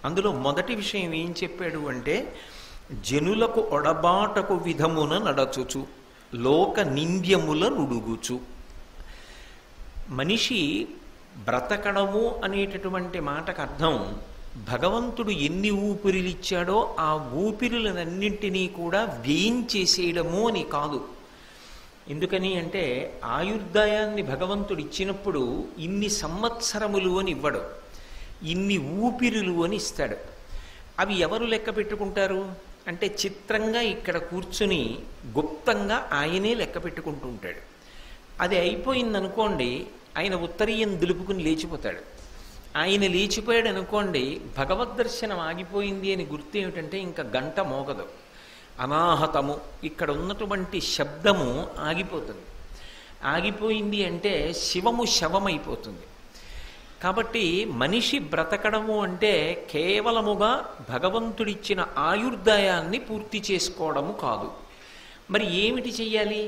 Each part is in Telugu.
అందులో మొదటి విషయం ఏం చెప్పాడు అంటే, జనులకు ఒడబాటకు విధమున నడచుచు లోక నింద్యముల నుడుగుచు. మనిషి బ్రతకడము అనేటటువంటి మాటకు అర్థం భగవంతుడు ఎన్ని ఊపిరిలిచ్చాడో ఆ ఊపిరులనన్నింటినీ కూడా వ్యయం చేసేయడము అని కాదు. ఎందుకని అంటే ఆయుర్దాయాన్ని భగవంతుడు ఇచ్చినప్పుడు ఇన్ని సంవత్సరములు అని ఇవ్వడు, ఇన్ని ఊపిరులు అని ఇస్తాడు. అవి ఎవరు లెక్క పెట్టుకుంటారు అంటే చిత్రంగా ఇక్కడ కూర్చుని గుప్తంగా ఆయనే లెక్క పెట్టుకుంటూ ఉంటాడు. అది అయిపోయిందనుకోండి, ఆయన ఉత్తరీయం దులుపుకుని లేచిపోతాడు. ఆయన లేచిపోయాడు అనుకోండి, భగవద్ దర్శనం ఆగిపోయింది అని గుర్తు ఏమిటంటే ఇంకా గంట మోగదు, అనాహతము, ఇక్కడ ఉన్నటువంటి శబ్దము ఆగిపోతుంది. ఆగిపోయింది అంటే శివము శవమైపోతుంది. కాబట్టి మనిషి బ్రతకడము అంటే కేవలముగా భగవంతుడిచ్చిన ఆయుర్దాయాన్ని పూర్తి చేసుకోవడము కాదు. మరి ఏమిటి చెయ్యాలి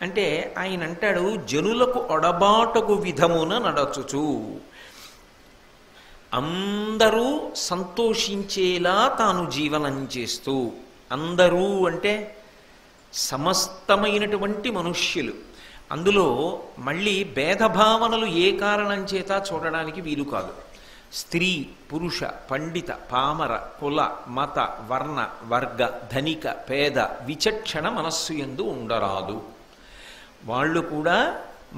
అంటే ఆయన అంటాడు, జనులకు ఒడబాటకు విధమున నడచుచు, అందరూ సంతోషించేలా తాను జీవనం చేస్తూ. అందరూ అంటే సమస్తమైనటువంటి మనుష్యులు. అందులో మళ్ళీ భేదభావనలు ఏ కారణం చేత చూడడానికి వీలు కాదు. స్త్రీ, పురుష, పండిత, పామర, కుల, మత, వర్ణ, వర్గ, ధనిక, పేద విచక్షణ మనస్సు యందు ఉండరాదు. వాళ్ళు కూడా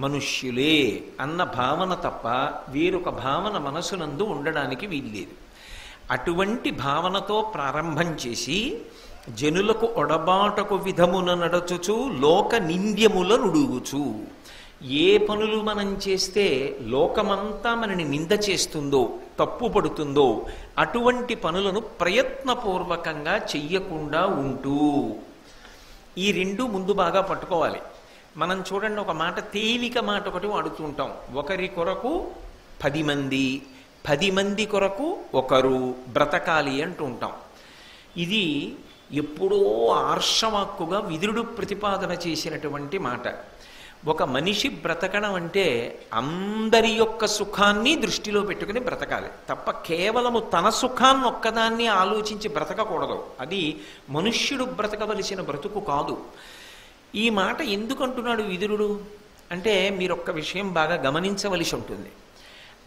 మనుష్యులే అన్న భావన తప్ప వేరొక భావన మనసునందు ఉండడానికి వీల్లేదు. అటువంటి భావనతో ప్రారంభం చేసి జనులకు ఒడబాటకు విధమున నడచుచు లోక నింద్యముల నుడుగుచు. ఏ పనులు మనం చేస్తే లోకమంతా మనని నింద చేస్తుందో, తప్పు పడుతుందో అటువంటి పనులను ప్రయత్నపూర్వకంగా చెయ్యకుండా ఉంటూ. ఈ రెండు ముందు బాగా పట్టుకోవాలి. మనం చూడండి, ఒక మాట, తేలిక మాట ఒకటి వాడుతూ ఉంటాం. ఒకరి కొరకు 10 మంది, 10 మంది కొరకు ఒకరు బ్రతకాలి అంటూ ఉంటాం. ఇది ఎప్పుడో ఆర్షవాక్కుగా విదురుడు ప్రతిపాదన చేసినటువంటి మాట. ఒక మనిషి బ్రతకడం అంటే అందరి యొక్క సుఖాన్ని దృష్టిలో పెట్టుకుని బ్రతకాలి తప్ప కేవలము తన సుఖాన్ని ఒక్కదాన్ని ఆలోచించి బ్రతకకూడదు. అది మనుష్యుడు బ్రతకవలసిన బ్రతుకు కాదు. ఈ మాట ఎందుకు అంటున్నాడు విదురుడు అంటే మీరు ఒక్క విషయం బాగా గమనించవలసి ఉంటుంది.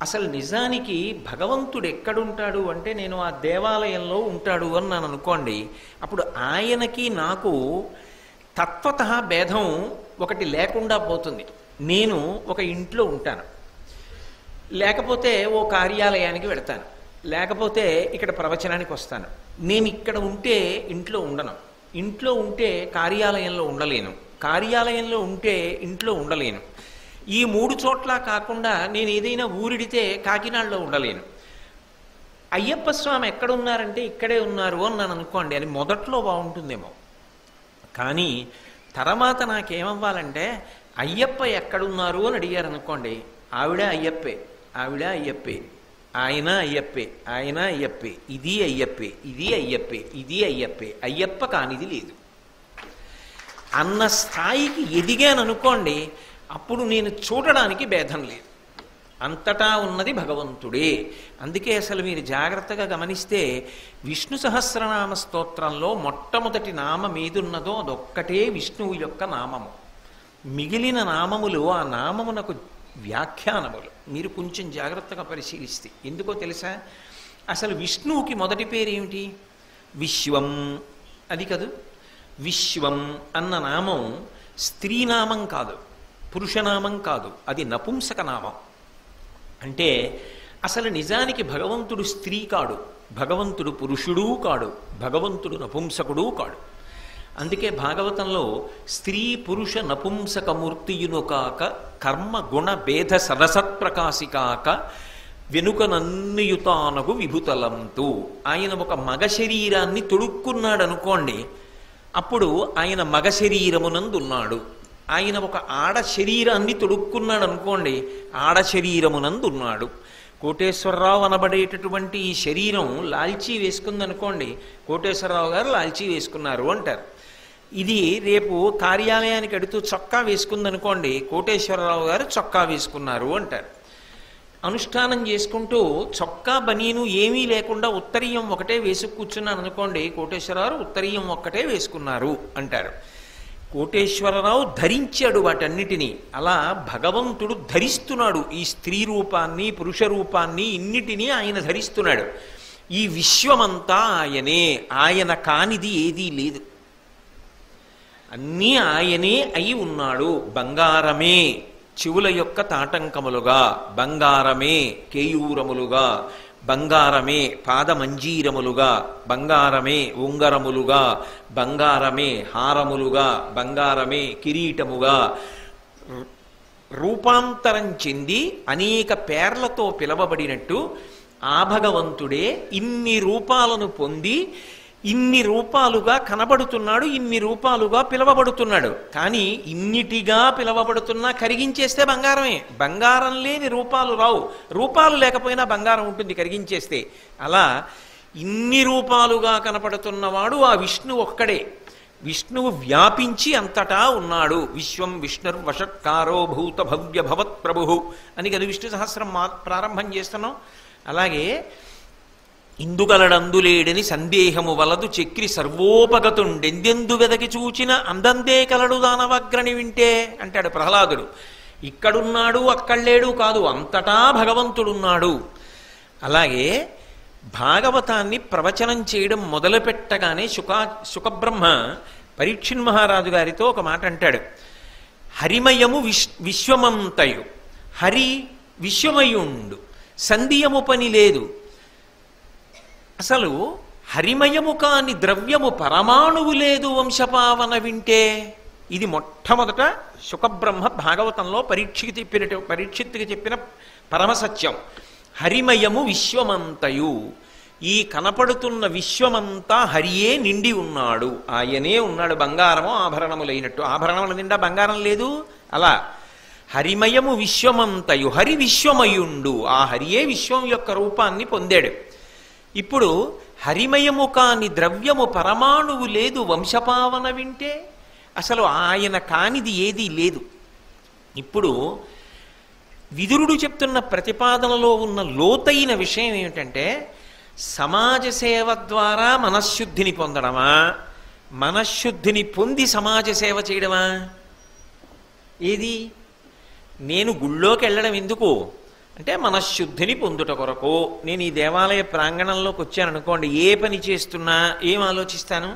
అసలు నిజానికి భగవంతుడు ఎక్కడుంటాడు అంటే నేను ఆ దేవాలయంలో ఉంటాడు అన్నాను అనుకోండి, అప్పుడు ఆయనకి నాకు తత్వత భేదం ఒకటి లేకుండా పోతుంది. నేను ఒక ఇంట్లో ఉంటాను, లేకపోతే ఓ కార్యాలయానికి వెడతాను, లేకపోతే ఇక్కడ ప్రవచనానికి వస్తాను. నేను ఇక్కడ ఉంటే ఇంట్లో ఉండను, ఇంట్లో ఉంటే కార్యాలయంలో ఉండలేను, కార్యాలయంలో ఉంటే ఇంట్లో ఉండలేను. ఈ 3 చోట్ల కాకుండా నేను ఏదైనా ఊరిడితే కాకినాడలో ఉండలేను. అయ్యప్ప స్వామి ఎక్కడున్నారంటే ఇక్కడే ఉన్నారు అన్నాను అనుకోండి, అది మొదట్లో బాగుంటుందేమో. కానీ తర్వాత నాకేమవ్వాలంటే అయ్యప్ప ఎక్కడున్నారు అని అడిగారు అనుకోండి, ఆవిడ అయ్యప్పే, ఆవిడ అయ్యప్పే, ఆయన అయ్యప్పే, ఆయన అయ్యప్పే, ఇది అయ్యప్పే, ఇది అయ్యప్పే, ఇది అయ్యప్పే, అయ్యప్ప కానిది లేదు అన్న స్థాయికి ఎదిగాను అనుకోండి, అప్పుడు నేను చూడడానికి భేదం లేదు, అంతటా ఉన్నది భగవంతుడే. అందుకే అసలు మీరు జాగ్రత్తగా గమనిస్తే విష్ణు సహస్రనామ స్తోత్రంలో మొట్టమొదటి నామం ఏదున్నదో అదొక్కటే విష్ణువు యొక్క నామము. మిగిలిన నామములు ఆ నామమునకు వ్యాఖ్యానములు. మీరు కొంచెం జాగ్రత్తగా పరిశీలిస్తే ఎందుకో తెలుసా, అసలు విష్ణువుకి మొదటి పేరు ఏమిటి? విశ్వం. అది కాదు, విశ్వం అన్న నామం స్త్రీనామం కాదు, పురుషనామం కాదు, అది నపుంసక నామం. అంటే అసలు నిజానికి భగవంతుడు స్త్రీ కాడు, భగవంతుడు పురుషుడు కాడు, భగవంతుడు నపుంసకుడు కాడు. అందుకే భాగవతంలో స్త్రీ పురుష నపుంసకమూర్తియును కాక కర్మ గుణ భేద సరసత్ప్రకాశికాక వెనుక నన్నుయుతానగు విభుతలంతు. ఆయన ఒక మగ శరీరాన్ని తొడుక్కున్నాడు అనుకోండి, అప్పుడు ఆయన మగ శరీరమునందున్నాడు. ఆయన ఒక ఆడ శరీరాన్ని తొడుక్కున్నాడు అనుకోండి, ఆడ శరీరమునందున్నాడు. కోటేశ్వరరావు అనబడేటటువంటి ఈ శరీరం లాల్చీ వేసుకుందనుకోండి, కోటేశ్వరరావు గారు లాల్చీ వేసుకున్నారు అంటారు. ఇది రేపు కార్యాలయానికి అడుతూ చొక్కా వేసుకుందనుకోండి, కోటేశ్వరరావు గారు చొక్కా వేసుకున్నారు అంటారు. అనుష్ఠానం చేసుకుంటూ చొక్కా బనీను ఏమీ లేకుండా ఉత్తరీయం ఒకటే వేసి కూర్చున్నాను అనుకోండి, కోటేశ్వరరావు ఉత్తరీయం ఒక్కటే వేసుకున్నారు అంటారు. కోటేశ్వరరావు ధరించాడు వాటన్నిటినీ. అలా భగవంతుడు ధరిస్తున్నాడు ఈ స్త్రీ రూపాన్ని, పురుష రూపాన్ని, ఇన్నిటినీ ఆయన ధరిస్తున్నాడు. ఈ విశ్వమంతా ఆయనే, ఆయన కానిది ఏదీ లేదు, అన్నీ ఆయనే అయి ఉన్నాడు. బంగారమే చెవుల యొక్క తాటంకములుగా, బంగారమే కేయూరములుగా, బంగారమే పాదమంజీరములుగా, బంగారమే ఉంగరములుగా, బంగారమే హారములుగా, బంగారమే కిరీటముగా రూపాంతరం చెంది అనేక పేర్లతో పిలవబడినట్టు ఆ భగవంతుడే ఇన్ని రూపాలను పొంది ఇన్ని రూపాలుగా కనబడుతున్నాడు, ఇన్ని రూపాలుగా పిలవబడుతున్నాడు. కానీ ఇన్నిటిగా పిలవబడుతున్నా కరిగించేస్తే బంగారమే. బంగారం లేని రూపాలు రావు, రూపాలు లేకపోయినా బంగారం ఉంటుంది కరిగించేస్తే. అలా ఇన్ని రూపాలుగా కనపడుతున్నవాడు ఆ విష్ణువు ఒక్కడే. విష్ణువు వ్యాపించి అంతటా ఉన్నాడు. విశ్వం విష్ణుర్వషట్కారో భూత భవ్య భవత్ ప్రభు అని కదా విష్ణు సహస్రం ప్రారంభం చేస్తున్నాం. అలాగే ఇందుగలడందులేడని సందేహము వలదు చక్రి సర్వోపగతుండెందెందు వెదకి చూచిన అందందే కలడు దానవగ్రని వింటే అంటాడు ప్రహ్లాదుడు. ఇక్కడున్నాడు అక్కడలేడు కాదు, అంతటా భగవంతుడున్నాడు. అలాగే భాగవతాన్ని ప్రవచనం చేయడం మొదలుపెట్టగానే శుకబ్రహ్మ పరీక్షిన్ మహారాజు గారితో ఒక మాట అంటాడు. హరిమయము విశ్వమంతయు, హరి విశ్వమయుండు, సంధియము పని లేదు. అసలు హరిమయము కాని ద్రవ్యము పరమాణువు లేదు వంశపావన వింటే. ఇది మొట్టమొదట శుకబ్రహ్మ భాగవతంలో పరీక్షిత్తుకి చెప్పిన పరమసత్యం. హరిమయము విశ్వమంతయు, ఈ కనపడుతున్న విశ్వమంతా హరియే నిండి ఉన్నాడు, ఆయనే ఉన్నాడు. బంగారము ఆభరణములైనట్టు, ఆభరణముల నిండా బంగారం లేదు. అలా హరిమయము విశ్వమంతయు, హరి విశ్వమయుండు, ఆ హరియే విశ్వం యొక్క రూపాన్ని పొందాడు. ఇప్పుడు హరిమయము కాని ద్రవ్యము పరమాణువు లేదు వంశపావన వింటే, అసలు ఆయన కానిది ఏదీ లేదు. ఇప్పుడు విదురుడు చెప్తున్న ప్రతిపాదనలో ఉన్న లోతైన విషయం ఏమిటంటే, సమాజ సేవ ద్వారా మనశ్శుద్ధిని పొందడమా, మనశ్శుద్ధిని పొంది సమాజ సేవ చేయడమా? ఏది? నేను గుళ్ళోకి వెళ్ళడం ఎందుకు అంటే మనశ్శుద్ధిని పొందుట కొరకు. నేను ఈ దేవాలయ ప్రాంగణంలోకి వచ్చాననుకోండి, ఏ పని చేస్తున్నా ఏం ఆలోచిస్తాను?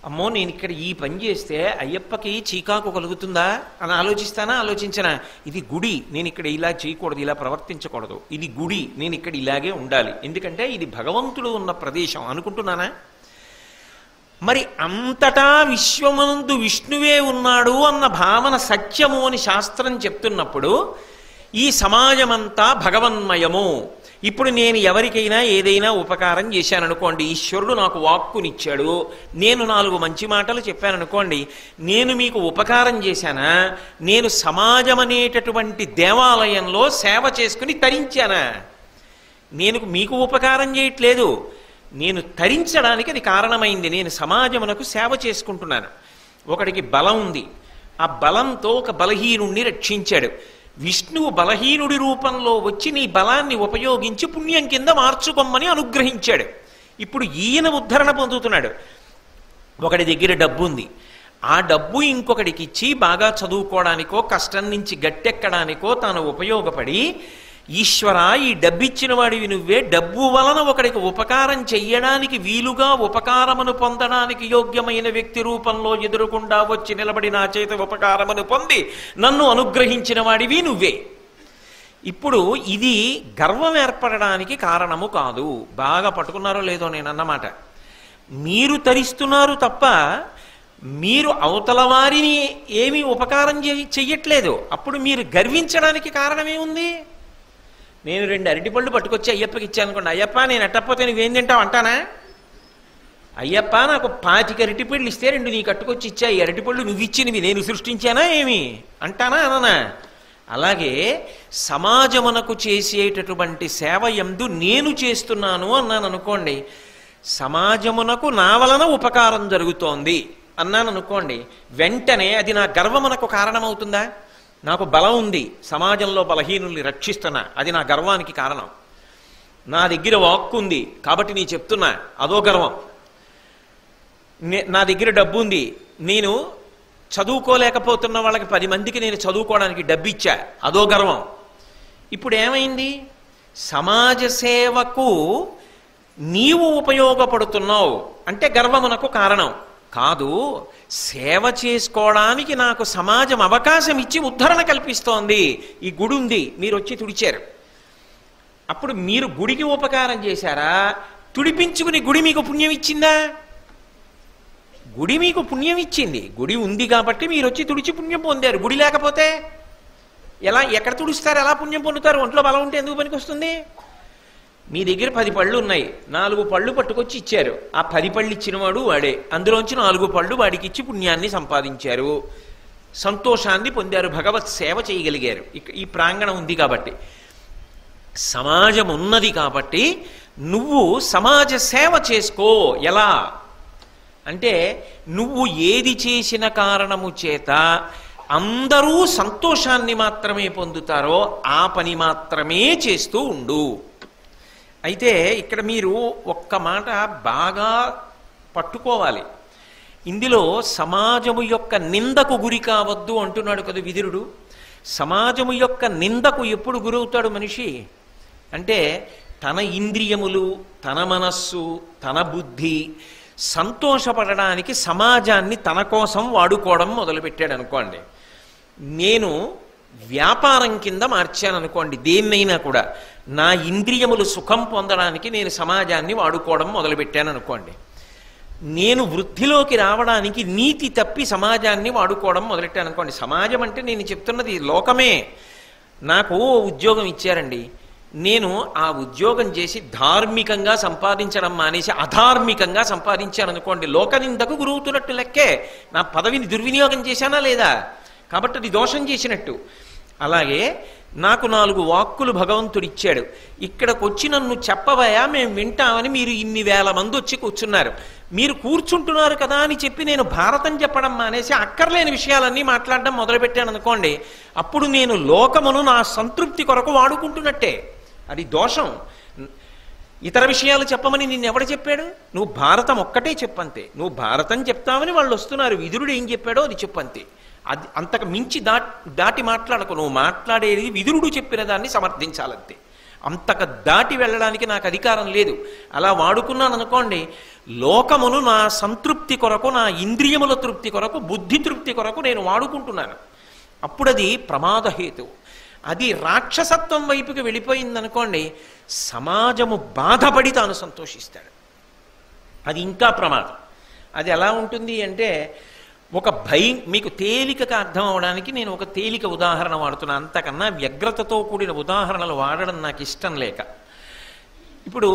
అమ్మో నేను ఇక్కడ ఈ పని చేస్తే అయ్యప్పకి చీకాకు కలుగుతుందా అని ఆలోచిస్తానా? ఆలోచించనా? ఇది గుడి, నేను ఇక్కడ ఇలా చేయకూడదు, ఇలా ప్రవర్తించకూడదు. ఇది గుడి, నేను ఇక్కడ ఇలాగే ఉండాలి, ఎందుకంటే ఇది భగవంతుడు ఉన్న ప్రదేశం అనుకుంటున్నానా? మరి అంతటా విశ్వమందు విష్ణువే ఉన్నాడు అన్న భావన సత్యము అని శాస్త్రం చెప్తున్నప్పుడు ఈ సమాజమంతా భగవన్మయము. ఇప్పుడు నేను ఎవరికైనా ఏదైనా ఉపకారం చేశాననుకోండి, ఈశ్వరుడు నాకు వాక్కునిచ్చాడు, నేను 4 మంచి మాటలు చెప్పాననుకోండి, నేను మీకు ఉపకారం చేశానా? నేను సమాజం అనేటటువంటి దేవాలయంలో సేవ చేసుకుని తరించానా? నేను మీకు ఉపకారం చేయట్లేదు, నేను తరించడానికి అది కారణమైంది. నేను సమాజమునకు సేవ చేసుకుంటున్నాను. ఒకడికి బలం ఉంది, ఆ బలంతో ఒక బలహీనుణ్ణి రక్షించాడు. విష్ణువు బలహీనుడి రూపంలో వచ్చి నీ బలాన్ని ఉపయోగించి పుణ్యం కింద మార్చుకోమని అనుగ్రహించాడు. ఇప్పుడు ఈయన ఉద్ధరణ పొందుతున్నాడు. ఒకడి దగ్గర డబ్బు ఉంది, ఆ డబ్బు ఇంకొకడికి ఇచ్చి బాగా చదువుకోవడానికో కష్టం నుంచి గట్టెక్కడానికో తాను ఉపయోగపడి, ఈశ్వర ఈ డబ్బిచ్చిన వాడివి నువ్వే, డబ్బు వలన ఒకడికి ఉపకారం చెయ్యడానికి వీలుగా ఉపకారమును పొందడానికి యోగ్యమైన వ్యక్తి రూపంలో ఎదురుకుండా వచ్చి నిలబడి నా చేత ఉపకారమును పొంది నన్ను అనుగ్రహించిన వాడివి నువ్వే. ఇప్పుడు ఇది గర్వం ఏర్పడడానికి కారణము కాదు. బాగా పట్టుకున్నారో లేదో నేను అన్నమాట. మీరు తరిస్తున్నారు తప్ప మీరు అవతల వారిని ఏమీ ఉపకారం చెయ్యట్లేదు. అప్పుడు మీరు గర్వించడానికి కారణమేముంది? నేను 2 అరటిపళ్ళు పట్టుకొచ్చి అయ్యప్పకి ఇచ్చానుకోండి, అయ్యప్ప నేను ఎట్టకపోతే నువ్వేం తింటావు అంటానా? అయ్యప్ప నాకు 25 అరటిపళ్ళు ఇస్తే 2 నీ కట్టుకొచ్చి ఇచ్చా, ఈ అరటిపళ్ళు నువ్వు ఇచ్చినవి నేను సృష్టించానా ఏమి అంటానా అననా? అలాగే సమాజమునకు చేసేటటువంటి సేవ యందు నేను చేస్తున్నాను అన్నాను అనుకోండి, సమాజమునకు నా వలన ఉపకారం జరుగుతోంది అన్నాను అనుకోండి, వెంటనే అది నా గర్వమునకు కారణమవుతుందా? నాకు బలం ఉంది, సమాజంలో బలహీనుల్ని రక్షిస్తున్నా, అది నా గర్వానికి కారణం. నా దగ్గర వాక్కు ఉంది కాబట్టి నీ చెప్తున్నా, అదో గర్వం. నా దగ్గర డబ్బు ఉంది, నేను చదువుకోలేకపోతున్న వాళ్ళకి 10 మందికి నేను చదువుకోవడానికి డబ్బు ఇచ్చా, అదో గర్వం. ఇప్పుడు ఏమైంది? సమాజ సేవకు నీవు ఉపయోగపడుతున్నావు అంటే గర్వమునకు కారణం కాదు. సేవ చేసుకోవడానికి నాకు సమాజం అవకాశం ఇచ్చి ఉద్ధరణ కల్పిస్తోంది. ఈ గుడి ఉంది, మీరు వచ్చి తుడిచారు. అప్పుడు మీరు గుడికి ఉపకారం చేశారా? తుడిపించుకుని గుడి మీకు పుణ్యం ఇచ్చిందా? గుడి మీకు పుణ్యం ఇచ్చింది. గుడి ఉంది కాబట్టి మీరు వచ్చి తుడిచి పుణ్యం పొందారు. గుడి లేకపోతే ఎలా, ఎక్కడ తుడుస్తారు, ఎలా పుణ్యం పొందుతారు? ఒంట్లో బలం ఉంటే ఎందుకు పనికి వస్తుంది? మీ దగ్గర 10 పళ్ళు ఉన్నాయి, 4 పళ్ళు పట్టుకొచ్చి ఇచ్చారు. ఆ 10 పళ్ళు ఇచ్చినవాడు వాడే. అందులోంచి 4 పళ్ళు వాడికి ఇచ్చి పుణ్యాన్ని సంపాదించారు, సంతోషాన్ని పొందారు, భగవత్ సేవ చేయగలిగారు. ఈ ప్రాంగణం ఉంది కాబట్టి, సమాజం ఉన్నది కాబట్టి నువ్వు సమాజ సేవ చేసుకో. ఎలా అంటే, నువ్వు ఏది చేసిన కారణము చేత అందరూ సంతోషాన్ని మాత్రమే పొందుతారో ఆ పని మాత్రమే చేస్తూ ఉండు. అయితే ఇక్కడ మీరు ఒక్క మాట బాగా పట్టుకోవాలి. ఇందులో సమాజము యొక్క నిందకు గురి కావద్దు అంటున్నాడు కదా విదురుడు. సమాజము యొక్క నిందకు ఎప్పుడు గురవుతాడు మనిషి అంటే, తన ఇంద్రియములు, తన మనస్సు, తన బుద్ధి సంతోషపడడానికి సమాజాన్ని తన కోసం వాడుకోవడం మొదలుపెట్టాడు అనుకోండి. నేను వ్యాపారం కింద మార్చాను అనుకోండి, దేన్నైనా కూడా నా ఇంద్రియములు సుఖం పొందడానికి నేను సమాజాన్ని వాడుకోవడం మొదలుపెట్టాను అనుకోండి. నేను వృద్ధిలోకి రావడానికి నీతి తప్పి సమాజాన్ని వాడుకోవడం మొదలెట్టాను అనుకోండి. సమాజం అంటే నేను చెప్తున్నది లోకమే. నాకు ఉద్యోగం ఇచ్చారండి, నేను ఆ ఉద్యోగం చేసి ధార్మికంగా సంపాదించడం మానేసి అధార్మికంగా సంపాదించాను అనుకోండి, లోకనిందకు గురవుతున్నట్టు లెక్కే. నా పదవిని దుర్వినియోగం చేశానా లేదా? కాబట్టి అది దోషం చేసినట్టు. అలాగే నాకు 4 వాక్కులు భగవంతుడు ఇచ్చాడు. ఇక్కడికి వచ్చి నన్ను చెప్పవయా, మేము వింటామని మీరు ఇన్ని వేల మంది వచ్చి కూర్చున్నారు. మీరు కూర్చుంటున్నారు కదా అని చెప్పి నేను భారతం చెప్పడం మానేసి అక్కర్లేని విషయాలన్నీ మాట్లాడడం మొదలుపెట్టాను అనుకోండి, అప్పుడు నేను లోకమును నా సంతృప్తి కొరకు వాడుకుంటున్నట్టే. అది దోషం. ఇతర విషయాలు చెప్పమని నిన్నెవడు చెప్పాడు? నువ్వు భారతం ఒక్కటే చెప్పంతే. నువ్వు భారతం చెప్తామని వాళ్ళు వస్తున్నారు, విదురుడు ఏం చెప్పాడో అది చెప్పంతే. అది అంతకు మించి దాటి మాట్లాడకు. నువ్వు మాట్లాడేది విదురుడు చెప్పిన దాన్ని సమర్థించాలంతే. అంతకు దాటి వెళ్ళడానికి నాకు అధికారం లేదు. అలా వాడుకున్నాను అనుకోండి, లోకమును నా సంతృప్తి కొరకు, నా ఇంద్రియముల తృప్తి కొరకు, బుద్ధి తృప్తి కొరకు నేను వాడుకుంటున్నాను. అప్పుడది ప్రమాదహేతు. అది రాక్షసత్వం వైపుకి వెళ్ళిపోయిందనుకోండి, సమాజము బాధపడి తాను సంతోషిస్తాడు. అది ఇంకా ప్రమాదం. అది ఎలా ఉంటుంది అంటే, ఒక భయం మీకు తేలికగా అర్థం అవడానికి నేను ఒక తేలిక ఉదాహరణ వాడుతున్నా. అంతకన్నా వ్యగ్రతతో కూడిన ఉదాహరణలు వాడడం నాకు ఇష్టం లేక. ఇప్పుడు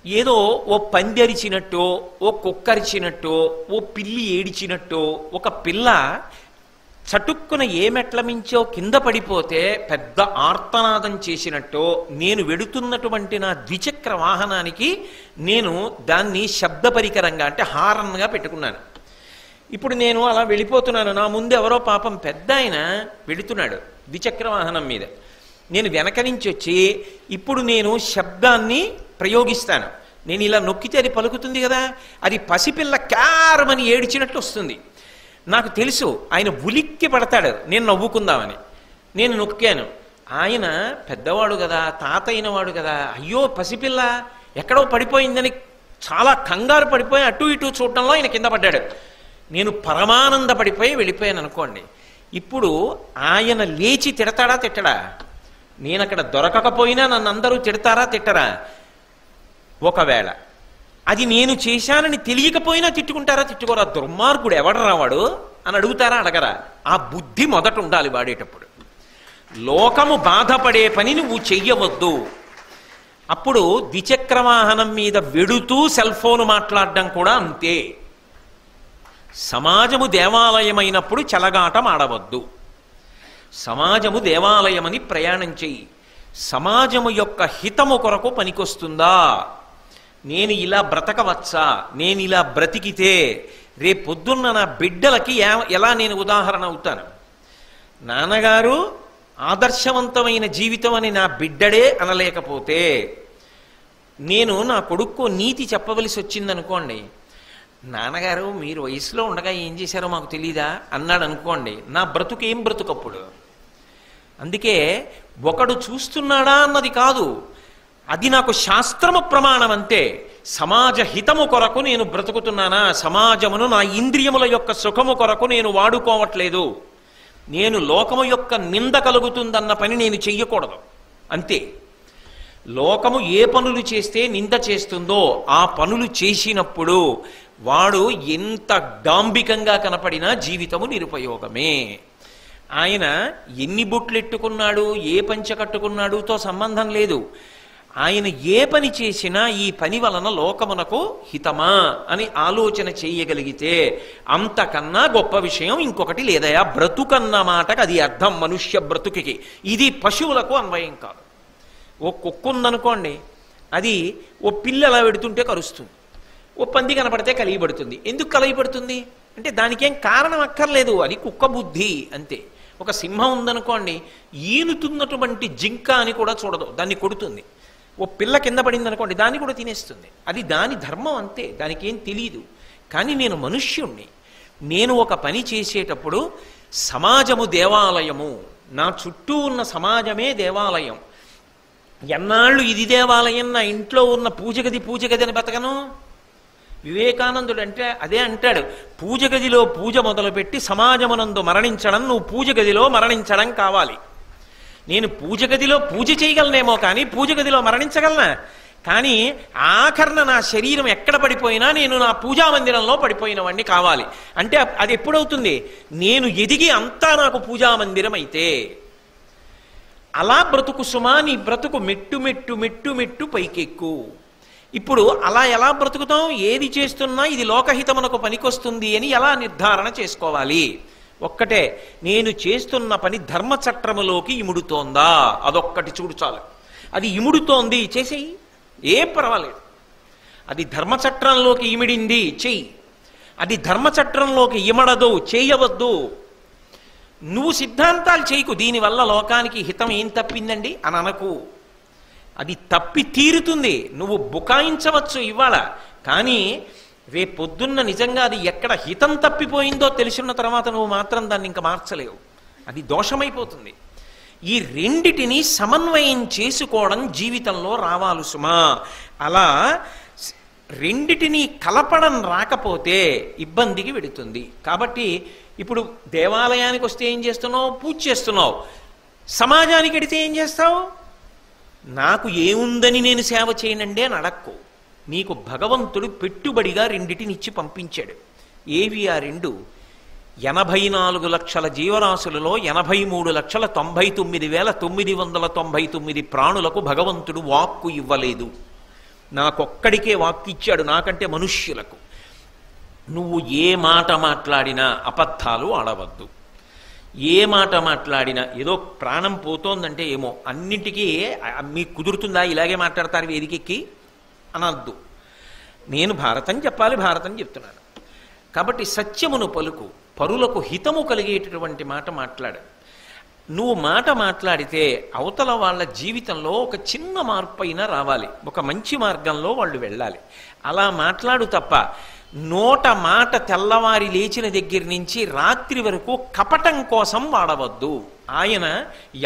ఏదో ఓ పందెరిచినట్టో, ఓ కుక్కరిచినట్టో, ఓ పిల్లి ఏడిచినట్టో, ఒక పిల్ల చటుక్కున ఏ మెట్ల మించో కింద పడిపోతే పెద్ద ఆర్తనాదం చేసినట్టో, నేను వెడుతున్నటువంటి నా ద్విచక్ర వాహనానికి నేను దాన్ని శబ్ద పరికరంగా అంటే హారన్గా పెట్టుకున్నాను. ఇప్పుడు నేను అలా వెళ్ళిపోతున్నాను, నా ముందు ఎవరో పాపం పెద్ద ఆయన వెళుతున్నాడు ద్విచక్ర వాహనం మీద. నేను వెనక నుంచి వచ్చి ఇప్పుడు నేను శబ్దాన్ని ప్రయోగిస్తాను. నేను ఇలా నొక్కితే అది పలుకుతుంది కదా, అది పసిపిల్ల క్యారమని ఏడిచినట్లు వస్తుంది. నాకు తెలుసు ఆయన ఉలిక్కి పడతాడు, నేను నవ్వుకుందామని. నేను నొక్కాను. ఆయన పెద్దవాడు కదా, తాత అయినవాడు కదా, అయ్యో పసిపిల్ల ఎక్కడో పడిపోయిందని చాలా కంగారు పడిపోయి అటు ఇటు చూడటంలో ఆయన కింద పడ్డాడు. నేను పరమానంద పడిపోయి వెళ్ళిపోయాను అనుకోండి. ఇప్పుడు ఆయన లేచి తిడతాడా తిట్టడా? నేను అక్కడ దొరకకపోయినా నన్ను అందరూ తిడతారా తిట్టరా? ఒకవేళ అది నేను చేశానని తెలియకపోయినా తిట్టుకుంటారా తిట్టుకోరా? దుర్మార్గుడు ఎవడరా వాడు అని అడుగుతారా అడగరా? ఆ బుద్ధి మొదట ఉండాలి వాడేటప్పుడు. లోకము బాధపడే పని నువ్వు చెయ్యవద్దు. అప్పుడు ద్విచక్రవాహనం మీద వెడుతూ సెల్ ఫోన్ మాట్లాడడం కూడా అంతే. సమాజము దేవాలయమైనప్పుడు చెలగాటం ఆడవద్దు. సమాజము దేవాలయమని ప్రయాణం చెయ్యి. సమాజము యొక్క హితము కొరకు పనికొస్తుందా? నేను ఇలా బ్రతకవచ్చా? నేను ఇలా బ్రతికితే రేపొద్దున్న నా బిడ్డలకి ఎలా నేను ఉదాహరణ అవుతాను? నాన్నగారు ఆదర్శవంతమైన జీవితం అని నా బిడ్డడే అనలేకపోతే, నేను నా కొడుక్కు నీతి చెప్పవలసి వచ్చిందనుకోండి, నాన్నగారు మీరు వయసులో ఉండగా ఏం చేశారో మాకు తెలీదా అన్నాడు అనుకోండి, నా బ్రతుకు ఏం బ్రతుకప్పుడు? అందుకే ఒకడు చూస్తున్నాడా అన్నది కాదు, అది నాకు శాస్త్రము ప్రమాణం అంతే. సమాజ హితము కొరకు నేను బ్రతుకుతున్నానా, సమాజమును నా ఇంద్రియముల యొక్క సుఖము కొరకు నేను వాడుకోవట్లేదు, నేను లోకము యొక్క నింద కలుగుతుందన్న పని నేను చెయ్యకూడదు అంతే. లోకము ఏ పనులు చేస్తే నింద చేస్తుందో ఆ పనులు చేసినప్పుడు వాడు ఎంత డాంబికంగా కనపడినా జీవితము నిరుపయోగమే. ఆయన ఎన్ని బొట్లెట్టుకున్నాడు, ఏ పంచ కట్టుకున్నాడుతో సంబంధం లేదు. ఆయన ఏ పని చేసినా ఈ పని వలన లోకమునకు హితమా అని ఆలోచన చేయగలిగితే అంతకన్నా గొప్ప విషయం ఇంకొకటి లేదయా. బ్రతుకన్న మాటకు అది అర్థం మనుష్య బ్రతుకికి. ఇది పశువులకు అన్వయం కాదు. ఓ కుక్క ఉందనుకోండి, అది ఓ పిల్ల అలా పెడుతుంటే కరుస్తుంది, ఓ పంది కనపడితే కలిగిపడుతుంది. ఎందుకు కలిగిపడుతుంది అంటే దానికేం కారణం అక్కర్లేదు, అది కుక్క బుద్ధి అంతే. ఒక సింహం ఉందనుకోండి, ఈనుతున్నటువంటి జింక అని కూడా చూడదు, దాన్ని కొడుతుంది. ఓ పిల్ల కింద పడింది అనుకోండి, దాన్ని కూడా తినేస్తుంది. అది దాని ధర్మం అంతే, దానికి ఏం తెలియదు. కానీ నేను మనుష్యుణ్ణి, నేను ఒక పని చేసేటప్పుడు సమాజము దేవాలయము, నా చుట్టూ ఉన్న సమాజమే దేవాలయం. ఎన్నాళ్ళు ఇది దేవాలయం, నా ఇంట్లో ఉన్న పూజ గది అని బతకను? వివేకానందుడు అంటే అదే అంటాడు, పూజ గదిలో పూజ మొదలుపెట్టి సమాజమునందు మరణించడం నువ్వు పూజ గదిలో మరణించడం కావాలి. నేను పూజ గదిలో పూజ చేయగలనేమో కానీ పూజ గదిలో మరణించగలనా? కానీ ఆఖరణ నా శరీరం ఎక్కడ పడిపోయినా నేను నా పూజా మందిరంలో పడిపోయిన వాడిని కావాలి. అంటే అది ఎప్పుడవుతుంది? నేను ఎదిగి అంతా నాకు పూజా మందిరం అయితే. అలా బ్రతుకు సుమా, నీ బ్రతుకు మెట్టు మెట్టు మెట్టు మెట్టు పైకెక్కు. ఇప్పుడు అలా ఎలా బ్రతుకుతాం? ఏది చేస్తున్నా ఇది లోకహితమునకు పనికొస్తుంది అని ఎలా నిర్ధారణ చేసుకోవాలి? ఒక్కటే, నేను చేస్తున్న పని ధర్మచట్రములోకి ఇముడుతోందా, అదొక్కటి చూడు చాలు. అది ఇముడుతోంది చేసేయి, ఏం పర్వాలేదు. అది ధర్మచట్రంలోకి ఇమిడింది చెయ్యి, అది ధర్మచట్రంలోకి ఇమడదు చేయవద్దు. నువ్వు సిద్ధాంతాలు చేయకు, దీనివల్ల లోకానికి హితం ఏం తప్పిందండి అని అనకు. అది తప్పి తీరుతుంది, నువ్వు బుకాయించవచ్చు ఇవాళ, కానీ రేపొద్దున్న నిజంగా అది ఎక్కడ హితం తప్పిపోయిందో తెలిసిన తర్వాత నువ్వు మాత్రం దాన్ని ఇంకా మార్చలేవు, అది దోషమైపోతుంది. ఈ రెండిటిని సమన్వయం చేసుకోవడం జీవితంలో రావాలి సుమా. అలా రెండిటిని కలపడం రాకపోతే ఇబ్బందికి వెడుతుంది. కాబట్టి ఇప్పుడు దేవాలయానికి వస్తే ఏం చేస్తున్నావు? పూజ చేస్తున్నావు. సమాజానికి వెడితే ఏం చేస్తావు? నాకు ఏముందని నేను సేవ చేయనండి అని అడక్కు. నీకు భగవంతుడు పెట్టుబడిగా రెండిటినిచ్చి పంపించాడు. ఏవి ఆ రెండు? 84 లక్షల జీవరాశులలో 83,99,999 ప్రాణులకు భగవంతుడు వాక్కు ఇవ్వలేదు. నాకొక్కడికే వాక్కు ఇచ్చాడు, నాకంటే మనుష్యులకు. నువ్వు ఏ మాట మాట్లాడినా అబద్ధాలు ఆడవద్దు. ఏ మాట మాట్లాడినా ఏదో ప్రాణం పోతోందంటే ఏమో అన్నింటికీ మీకు కుదురుతుందా ఇలాగే మాట్లాడతారు వేదికెక్కి అనద్దు. నేను భారతం చెప్పాలి, భారతం చెప్తున్నాను కాబట్టి సత్యమును పలుకు, పరులకు హితము కలిగేటటువంటి మాట మాట్లాడు. నువ్వు మాట మాట్లాడితే అవతల వాళ్ళ జీవితంలో ఒక చిన్న మార్పు అయినా రావాలి, ఒక మంచి మార్గంలో వాళ్ళు వెళ్ళాలి. అలా మాట్లాడు తప్ప నోట మాట తెల్లవారి లేచిన దగ్గర నుంచి రాత్రి వరకు కపటం కోసం వాడవద్దు. ఆయన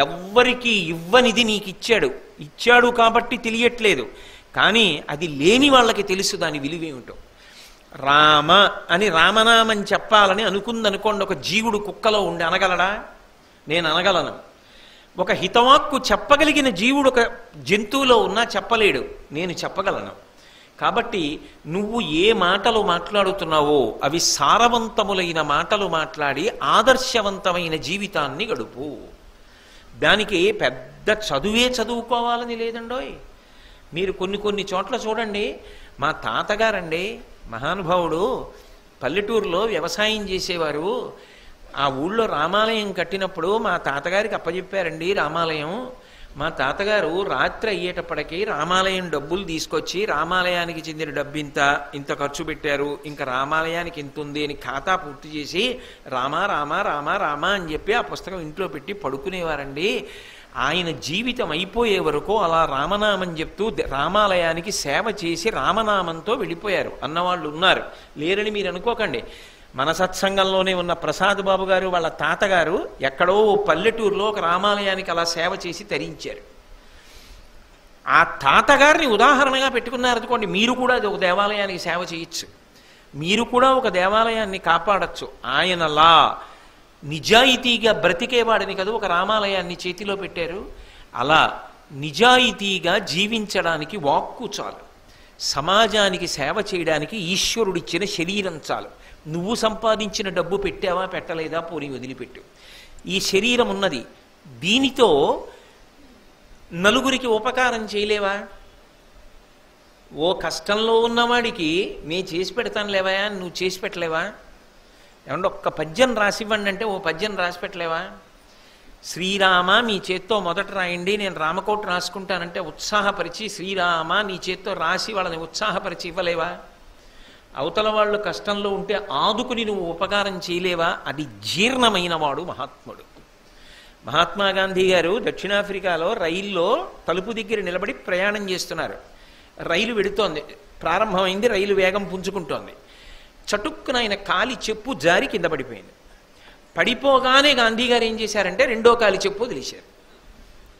ఎవ్వరికీ ఇవ్వనిది నీకు ఇచ్చాడు కాబట్టి తెలియట్లేదు, కానీ అది లేని వాళ్ళకి తెలుసు దాని విలువేమిటో. రామ అని రామనామం చెప్పాలని అనుకుందనుకోండి, ఒక జీవుడు కుక్కలో ఉండి అనగలడా? నేను అనగలను. ఒక హితవాక్కు చెప్పగలిగిన జీవుడు ఒక జంతువులో ఉన్నా చెప్పలేడు, నేను చెప్పగలను. కాబట్టి నువ్వు ఏ మాటలు మాట్లాడుతున్నావో అవి సారవంతములైన మాటలు మాట్లాడి ఆదర్శవంతమైన జీవితాన్ని గడుపు. దానికి పెద్ద చదువే చదువుకోవాలని లేదండోయ్. మీరు కొన్ని చోట్ల చూడండి, మా తాతగారండి మహానుభావుడు పల్లెటూరులో వ్యవసాయం చేసేవారు. ఆ ఊళ్ళో రామాలయం కట్టినప్పుడు మా తాతగారికి అప్పచెప్పారండి రామాలయం. మా తాతగారు రాత్రి అయ్యేటప్పటికీ రామాలయం డబ్బులు తీసుకొచ్చి రామాలయానికి చెందిన డబ్బు ఇంత ఖర్చు పెట్టారు, ఇంకా రామాలయానికి ఇంత ఉంది అని ఖాతా పూర్తి చేసి రామా రామా రామా రామా అని చెప్పి ఆ పుస్తకం ఇంట్లో పెట్టి పడుకునేవారండి. ఆయన జీవితం అయిపోయే వరకు అలా రామనామం చెప్తూ రామాలయానికి సేవ చేసి రామనామంతో వెళ్ళిపోయారు అన్నవాళ్ళు ఉన్నారు. లేరని మీరు అనుకోకండి. మన సత్సంగంలోనే ఉన్న ప్రసాద్ బాబు గారు వాళ్ళ తాతగారు ఎక్కడో పల్లెటూరులో ఒక రామాలయానికి అలా సేవ చేసి తరించారు. ఆ తాతగారిని ఉదాహరణగా పెట్టుకున్నారు అనుకోండి, మీరు కూడా అది ఒక దేవాలయానికి సేవ చేయొచ్చు, మీరు కూడా ఒక దేవాలయాన్ని కాపాడచ్చు. ఆయనలా నిజాయితీగా బ్రతికేవాడిని కదా ఒక రామాలయాన్ని చేతిలో పెట్టారు. అలా నిజాయితీగా జీవించడానికి వాక్కు చాలు, సమాజానికి సేవ చేయడానికి ఈశ్వరుడిచ్చిన శరీరం చాలు. నువ్వు సంపాదించిన డబ్బు పెట్టావా పెట్టలేదా పోనీ వదిలిపెట్టు. ఈ శరీరం ఉన్నది, దీనితో నలుగురికి ఉపకారం చేయలేవా? ఓ కష్టంలో ఉన్నవాడికి నేను చేసి పెడతాను లేవా, నువ్వు చేసి పెట్టలేవా? ఏమంటే ఒక్క పద్యం రాసివ్వండి అంటే ఓ పద్యం రాసి పెట్టలేవా? శ్రీరామ మీ చేత్తో మొదట రాయండి, నేను రామకోట రాసుకుంటానంటే ఉత్సాహపరిచి శ్రీరామ నీ చేత్తో రాసి వాళ్ళని ఉత్సాహపరిచి ఇవ్వలేవా? అవతల వాళ్ళు కష్టంలో ఉంటే ఆదుకుని నువ్వు ఉపకారం చేయలేవా? అది జీర్ణమైన వాడు మహాత్ముడు. మహాత్మా గాంధీ గారు దక్షిణాఫ్రికాలో రైల్లో తలుపు దగ్గర నిలబడి ప్రయాణం చేస్తున్నారు. రైలు వెడుతోంది, ప్రారంభమైంది, రైలు వేగం పుంజుకుంటోంది. చటుక్కున ఆయన కాలి చెప్పు జారి కింద పడిపోయింది. పడిపోగానే గాంధీ గారు ఏం చేశారంటే రెండో కాలి చెప్పు వదిలేశారు.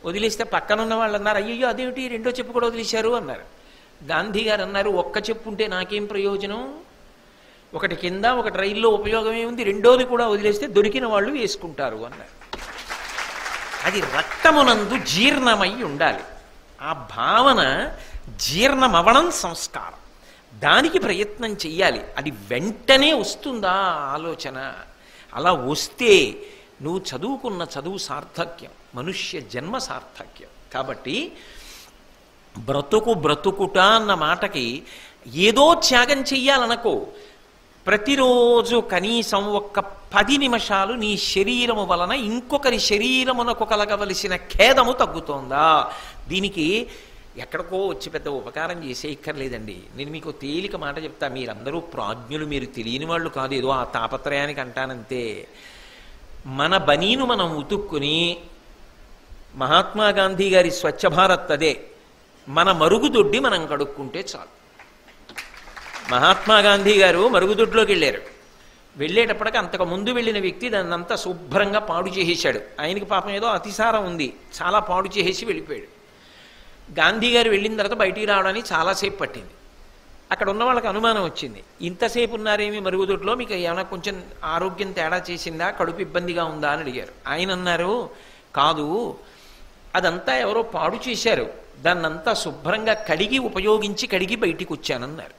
వదిలేస్తే పక్కనున్న వాళ్ళు అన్నారు, అయ్యో అదేమిటి రెండో చెప్పు కూడా వదిలేశారు అన్నారు. గాంధీ గారు అన్నారు, ఒక్క చెప్పు ఉంటే నాకేం ప్రయోజనం, ఒకటి కింద ఒకటి రైల్లో ఉపయోగం ఏముంది, రెండోది కూడా వదిలేస్తే దొరికిన వాళ్ళు వేసుకుంటారు అన్నారు. అది రక్తమునందు జీర్ణమై ఉండాలి. ఆ భావన జీర్ణమవడం సంస్కారం, దానికి ప్రయత్నం చెయ్యాలి. అది వెంటనే వస్తుందా ఆలోచన? అలా వస్తే నువ్వు చదువుకున్న చదువు సార్థక్యం, మనుష్య జన్మ సార్థక్యం. కాబట్టి బ్రతుకుట అన్న మాటకి ఏదో త్యాగం చెయ్యాలనుకో. ప్రతిరోజు కనీసం ఒక్క 10 నిమిషాలు నీ శరీరము వలన ఇంకొకరి శరీరమునకు కలగవలసిన ఖేదము తగ్గుతోందా? దీనికి ఎక్కడికో వచ్చి పెద్ద ఉపకారం చేసే ఇక్కర్లేదండి. నేను మీకు తేలిక మాట చెప్తా, మీరందరూ ప్రాజ్ఞులు, మీరు తెలియని వాళ్ళు కాదు, ఏదో ఆ తాపత్రయానికి అంటానంతే. మన బనీను మనం ఉతుక్కుని, మహాత్మా గాంధీ గారి స్వచ్ఛ భారత్ అదే, మన మరుగుదొడ్డి మనం కడుక్కుంటే చాలు. మహాత్మా గాంధీ గారు మరుగుదొడ్లోకి వెళ్ళారు. వెళ్ళేటప్పటికి అంతకు ముందు వెళ్ళిన వ్యక్తి దాన్ని అంతా శుభ్రంగా పాడు చేసేశాడు. ఆయనకి పాపం ఏదో అతిసారం ఉంది, చాలా పాడు చేసేసి వెళ్ళిపోయాడు. గాంధీ గారు వెళ్ళిన తర్వాత బయటికి రావడానికి చాలాసేపు పట్టింది. అక్కడ ఉన్న వాళ్ళకి అనుమానం వచ్చింది, ఇంతసేపు ఉన్నారేమి మరుగుదొడ్లో, మీకు ఏమైనా కొంచెం ఆరోగ్యం తేడా చేసిందా, కడుపు ఇబ్బందిగా ఉందా అని అడిగారు. ఆయన అన్నారు, కాదు, అదంతా ఎవరో పాడు చేశారు, దాన్నంతా శుభ్రంగా కడిగి బయటికి వచ్చానన్నారు.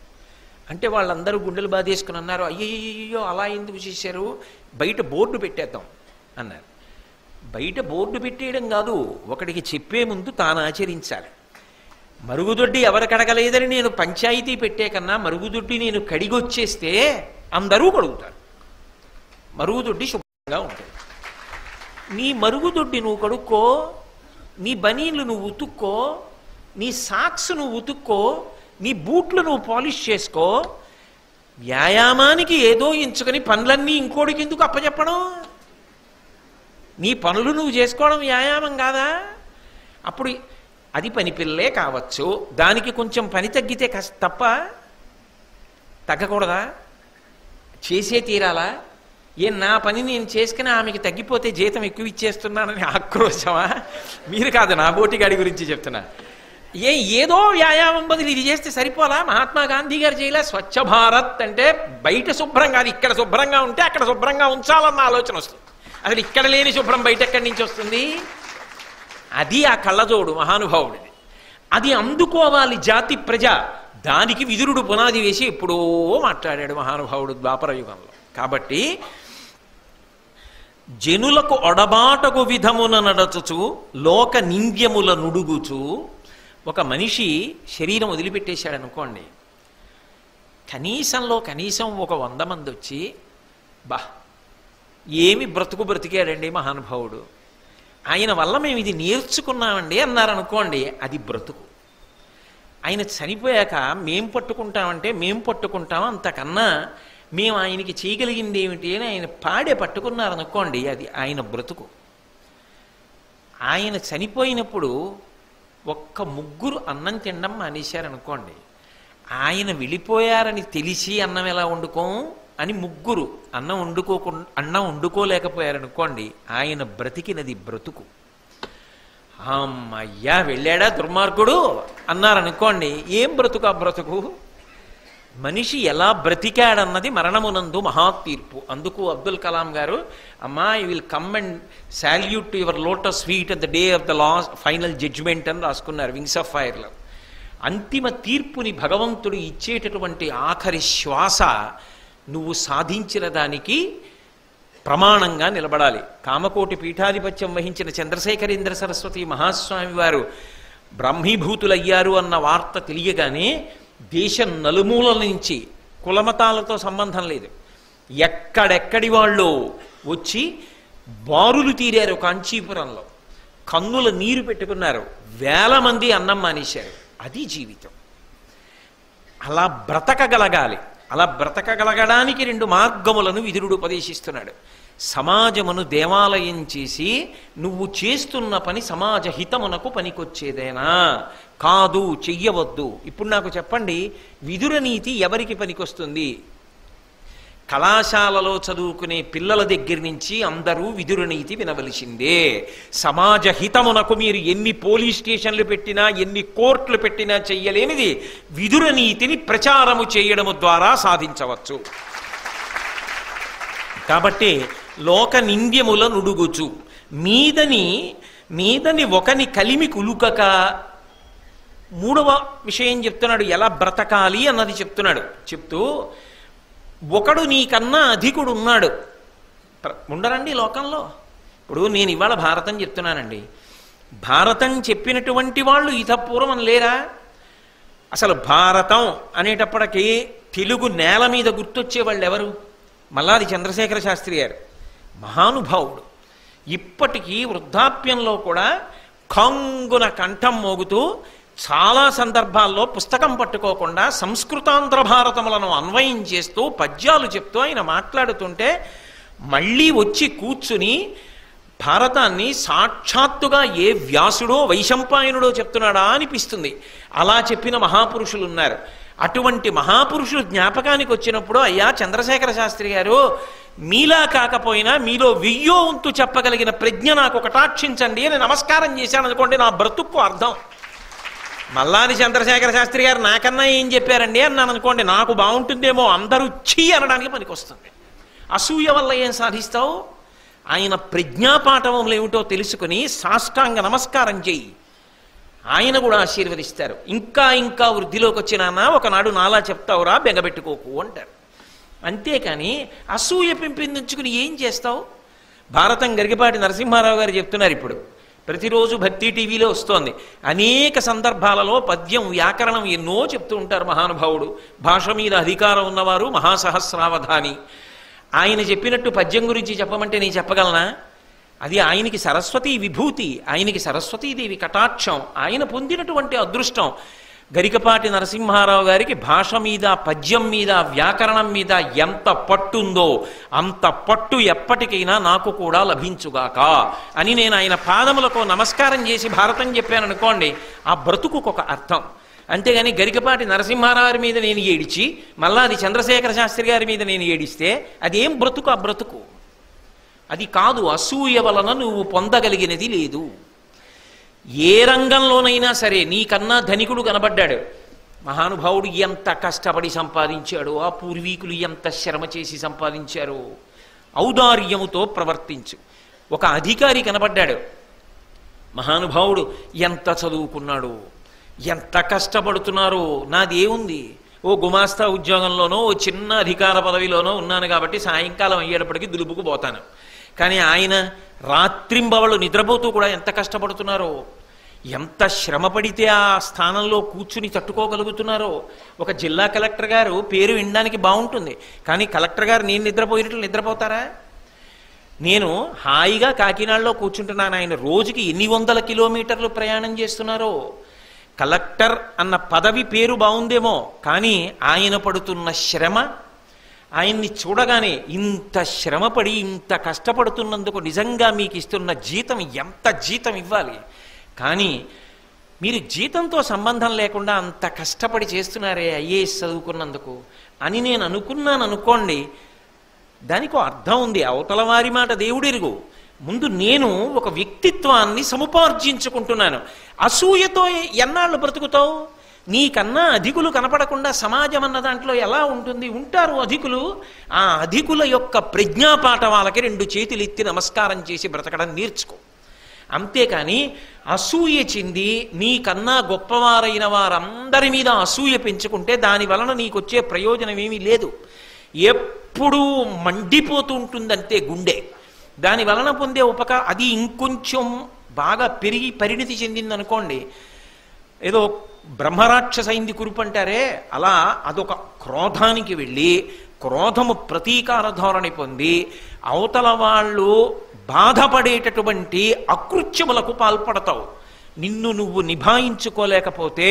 అంటే వాళ్ళందరూ గుండెలు బాధేసుకుని అన్నారు, అయ్యయ్యో అలా ఎందుకు చేశారు, బయట బోర్డు పెట్టేద్దాం అన్నారు. బయట బోర్డు పెట్టేయడం కాదు, ఒకడికి చెప్పే ముందు తాను ఆచరించాలి. మరుగుదొడ్డి ఎవరు కడగలేదని నేను పంచాయతీ పెట్టే కన్నా మరుగుదొడ్డి నేను కడిగొచ్చేస్తే అందరూ కడుగుతారు, మరుగుదొడ్డి శుభ్రంగా ఉంటుంది. నీ మరుగుదొడ్డి నువ్వు కడుక్కో, నీ బనీన్లు నువ్వు ఉతుక్కో, నీ సాక్స్ నువ్వు ఉతుక్కో, నీ బూట్లు నువ్వు పాలిష్ చేసుకో. వ్యాయామానికి ఏదో ఎంచుకొని పనులన్నీ ఇంకోటికి ఎందుకు అప్పచెప్పడం? నీ పనులు నువ్వు చేసుకోవడం వ్యాయామం కాదా? అప్పుడు అది పని పిల్లలే కావచ్చు, దానికి కొంచెం పని తగ్గితే తప్ప తగ్గకూడదా? చేసే తీరాలా? నా పని నేను చేసుకుని ఆమెకి తగ్గిపోతే జీతం ఎక్కువ ఇచ్చేస్తున్నానని ఆక్రోశమా? మీరు కాదు, నా బోటిగాడి గురించి చెప్తున్నా. ఏదో వ్యాయామం బదులు ఇది చేస్తే సరిపోలా? మహాత్మా గాంధీ గారు చేయలే? స్వచ్ఛ భారత్ అంటే బయట శుభ్రంగా, అది ఇక్కడ శుభ్రంగా ఉంటే అక్కడ శుభ్రంగా ఉంచాలన్న ఆలోచన వస్తుంది. అసలు ఇక్కడ లేని శుభ్రం బయట ఎక్కడి నుంచి వస్తుంది? అది ఆ కళ్ళజోడు మహానుభావుడిది. అది అందుకోవాలి జాతి ప్రజ. దానికి విదురుడు పునాది వేసి ఎప్పుడో మాట్లాడాడు మహానుభావుడు ద్వాపర యుగంలో. కాబట్టి జనులకు ఒడబాటకు విధమున నడచుచు లోక నింద్యముల నుడుగుచు, ఒక మనిషి శరీరం వదిలిపెట్టేశాడు అనుకోండి, కనీసం ఒక 100 మంది వచ్చి, బా ఏమి బ్రతికాడండి మహానుభావుడు, ఆయన వల్ల మేము ఇది నేర్చుకున్నామండి అన్నారనుకోండి, అది బ్రతుకు. ఆయన చనిపోయాక మేం పట్టుకుంటామంటే మేం పట్టుకుంటాం, అంతకన్నా మేము ఆయనకి చేయగలిగింది ఏమిటి అని ఆయన పాడే పట్టుకున్నారనుకోండి, అది ఆయన బ్రతుకు. ఆయన చనిపోయినప్పుడు ఒక్క ముగ్గురు అన్నం తినడం మానేశారనుకోండి, ఆయన వెళ్ళిపోయారని తెలిసి అన్నం ఎలా వండుకోం అని ముగ్గురు అన్నం వండుకోలేకపోయారనుకోండి, ఆయన బ్రతికినది బ్రతుకు. అమ్మయ్యా వెళ్ళాడా దుర్మార్గుడు అన్నారనుకోండి, ఏం బ్రతుకు ఆ బ్రతుకు? మనిషి ఎలా బ్రతికాడన్నది మరణమునందు మహాతీర్పు. అందుకు అబ్దుల్ కలాం గారు, అమ్మా I will come and salute to your lotus feet at the day of the last final judgement అని రాసుకున్నారు వింగ్స్ ఆఫ్ ఫైర్లో. అంతిమ తీర్పుని భగవంతుడు ఇచ్చేటటువంటి ఆఖరి శ్వాస నువ్వు సాధించిన దానికి ప్రమాణంగా నిలబడాలి. కామకోటి పీఠాధిపత్యం వహించిన చంద్రశేఖరేంద్ర సరస్వతి మహాస్వామి వారు బ్రహ్మీభూతులయ్యారు అన్న వార్త తెలియగానే దేశం నలుమూలల నుంచి, కులమతాలతో సంబంధం లేదు, ఎక్కడెక్కడి వాళ్ళు వచ్చి బారులు తీరారు. కాంచీపురంలో కన్నుల నీరు పెట్టుకున్నారు, 1000 మంది అన్నం మానేశారు. అది జీవితం. అలా బ్రతకగలగాలి. అలా బ్రతకగలగడానికి 2 మార్గములను విదురుడు ఉపదేశిస్తున్నాడు. సమాజమును దేవాలయం చేసి నువ్వు చేస్తున్న పని సమాజ హితమునకు పనికొచ్చేదేనా? కాదు, చెయ్యవద్దు. ఇప్పుడు నాకు చెప్పండి, విదుర నీతి ఎవరికి పనికొస్తుంది? కళాశాలలో చదువుకునే పిల్లల దగ్గర నుంచి అందరూ విదుర నీతి వినవలసిందే. సమాజ హితమునకు మీరు ఎన్ని పోలీస్ స్టేషన్లు పెట్టినా, ఎన్ని కోర్టులు పెట్టినా చెయ్యలేనిది విదుర నీతిని ప్రచారము చేయడము ద్వారా సాధించవచ్చు. కాబట్టి లోక నింద్యముల నుడుగుచు మీదని ఒకని కలిమి కులుకక, 3వ విషయం చెప్తున్నాడు, ఎలా బ్రతకాలి అన్నది చెప్తున్నాడు. చెప్తూ ఒకడు నీకన్నా అధికుడు ఉన్నాడు. ఉండరండి లోకంలో. ఇప్పుడు నేను ఇవాళ భారతం చెప్తున్నానండి, భారతం చెప్పినటువంటి వాళ్ళు ఇతపూర్వం లేరా? అసలు భారతం అనేటప్పటికీ తెలుగు నేల మీద గుర్తొచ్చే వాళ్ళు ఎవరు? మల్లాది చంద్రశేఖర శాస్త్రి గారు, మహానుభావుడు. ఇప్పటికీ వృద్ధాప్యంలో కూడా కంగున కంఠం మోగుతూ చాలా సందర్భాల్లో పుస్తకం పట్టుకోకుండా సంస్కృతాంధ్ర భారతములను అన్వయం చేస్తూ పద్యాలు చెప్తూ ఆయన మాట్లాడుతుంటే మళ్ళీ వచ్చి కూర్చుని భారతాన్ని సాక్షాత్తుగా ఏ వ్యాసుడో వైశంపాయనుడో చెప్తున్నాడా అనిపిస్తుంది. అలా చెప్పిన మహాపురుషులు ఉన్నారు. అటువంటి మహాపురుషులు జ్ఞాపకానికి వచ్చినప్పుడు, అయ్యా చంద్రశేఖర శాస్త్రి గారు, మీలా కాకపోయినా మీలో 1000వ వంతు చెప్పగలిగిన ప్రజ్ఞ నాకు కటాక్షించండి అని నమస్కారం చేశాను అనుకోండి, నా బ్రతుక్కు అర్థం. మల్లాది చంద్రశేఖర శాస్త్రి గారు నాకన్నా ఏం చెప్పారండి అన్నాను అనుకోండి, నాకు బాగుంటుందేమో, అందరూ ఛీ అనడానికి పనికి వస్తుంది. అసూయ వల్ల ఏం సాధిస్తావు? ఆయన ప్రజ్ఞాపాఠములు ఏమిటో తెలుసుకుని సాష్టాంగ నమస్కారం చెయ్యి, ఆయన కూడా ఆశీర్వదిస్తారు. ఇంకా ఇంకా వృద్ధిలోకి వచ్చినా ఒకనాడు నాలా చెప్తావురా, బెంగబెట్టుకోకు అంటారు. అంతేకాని అసూయ పెంపొందించుకుని ఏం చేస్తావు? భారతం గరికపాటి నరసింహారావు గారు చెప్తున్నారు. ఇప్పుడు ప్రతిరోజు భక్తి టీవీలో వస్తోంది. అనేక సందర్భాలలో పద్యం, వ్యాకరణం ఎన్నో చెప్తూ ఉంటారు మహానుభావుడు. భాష మీద అధికారం ఉన్నవారు మహాసహస్రావధాని. ఆయన చెప్పినట్టు పద్యం గురించి చెప్పమంటే నేను చెప్పగలనా? అది ఆయనకి సరస్వతీ విభూతి, ఆయనకి సరస్వతీదేవి కటాక్షం, ఆయన పొందినటువంటి అదృష్టం. గరికపాటి నరసింహారావు గారికి భాష మీద, పద్యం మీద, వ్యాకరణం మీద ఎంత పట్టుందో అంత పట్టు ఎప్పటికైనా నాకు కూడా లభించుగాక అని నేను ఆయన పాదములకు నమస్కారం చేసి భారతం చెప్పాను అనుకోండి, ఆ బ్రతుకుకొక అర్థం. అంతేగాని గరికపాటి నరసింహారావు మీద నేను ఏడిచి మల్లాది చంద్రశేఖర శాస్త్రి గారి మీద నేను ఏడిస్తే అదేం బ్రతుకు? ఆ బ్రతుకు అది కాదు. అసూయ వలన నువ్వు పొందగలిగినది లేదు. ఏ రంగంలోనైనా సరే నీకన్నా ధనికుడు కనబడ్డాడు, మహానుభావుడు ఎంత కష్టపడి సంపాదించాడో, ఆ పూర్వీకులు ఎంత శ్రమ చేసి సంపాదించారో, ఔదార్యముతో ప్రవర్తించు. ఒక అధికారి కనబడ్డాడు, మహానుభావుడు ఎంత చదువుకున్నాడో, ఎంత కష్టపడుతున్నారో, నాదేముంది, ఓ గుమాస్తా ఉద్యోగంలోనో ఓ చిన్న అధికార పదవిలోనో ఉన్నాను కాబట్టి సాయంకాలం అయ్యేటప్పటికీ దులుపుకు పోతాను. కానీ ఆయన రాత్రింబవళ్ళు నిద్రపోతూ కూడా ఎంత కష్టపడుతున్నారో, ఎంత శ్రమ పడితే ఆ స్థానంలో కూర్చుని తట్టుకోగలుగుతున్నారో. ఒక జిల్లా కలెక్టర్ గారు పేరు వినడానికి బాగుంటుంది, కానీ కలెక్టర్ గారు నేను నిద్రపోయినట్లు నిద్రపోతారా? నేను హాయిగా కాకినాడలో కూర్చుంటున్నాను, ఆయన రోజుకి ఎన్ని వందల కిలోమీటర్లు ప్రయాణం చేస్తున్నారో. కలెక్టర్ అన్న పదవి పేరు బాగుందేమో, కానీ ఆయన పడుతున్న శ్రమ, ఆయన్ని చూడగానే ఇంత శ్రమపడి ఇంత కష్టపడుతున్నందుకు నిజంగా మీకు ఇస్తున్న జీతం ఎంత జీతం ఇవ్వాలి, కానీ మీరు జీతంతో సంబంధం లేకుండా అంత కష్టపడి చేస్తున్నారే ఐఏఎస్ చదువుకున్నందుకు అని నేను అనుకున్నాను అనుకోండి, దానికి అర్థం ఉంది. అవతల వారి మాట దేవుడెరుగు. ముందు నేను ఒక వ్యక్తిత్వాన్ని సముపార్జించుకుంటున్నాను. అసూయతో ఎన్నాళ్ళు బ్రతుకుతావు? నీకన్నా అధికులు కనపడకుండా సమాజం అన్న దాంట్లో ఎలా ఉంటుంది? ఉంటారు అధికులు. ఆ అధికుల యొక్క ప్రజ్ఞాపాఠవాలకి 2 చేతులు ఎత్తి నమస్కారం చేసి బ్రతకడం నేర్చుకో. అంతేకాని అసూయ చెంది నీకన్నా గొప్పవారైన వారందరి మీద అసూయ పెంచుకుంటే దాని వలన నీకొచ్చే ప్రయోజనం ఏమీ లేదు. ఎప్పుడూ మండిపోతూ ఉంటుందంతే గుండె. దాని వలన పొందే అది ఇంకొంచెం బాగా పెరిగి పరిణితి చెందిందనుకోండి, ఏదో బ్రహ్మరాక్షసైంది కురుపు అంటారే అలా అదొక క్రోధానికి వెళ్ళి క్రోధము ప్రతీకార ధోరణి పొంది అవతల వాళ్ళు బాధపడేటటువంటి అకృత్యములకు పాల్పడతావు. నిన్ను నువ్వు నిభాయించుకోలేకపోతే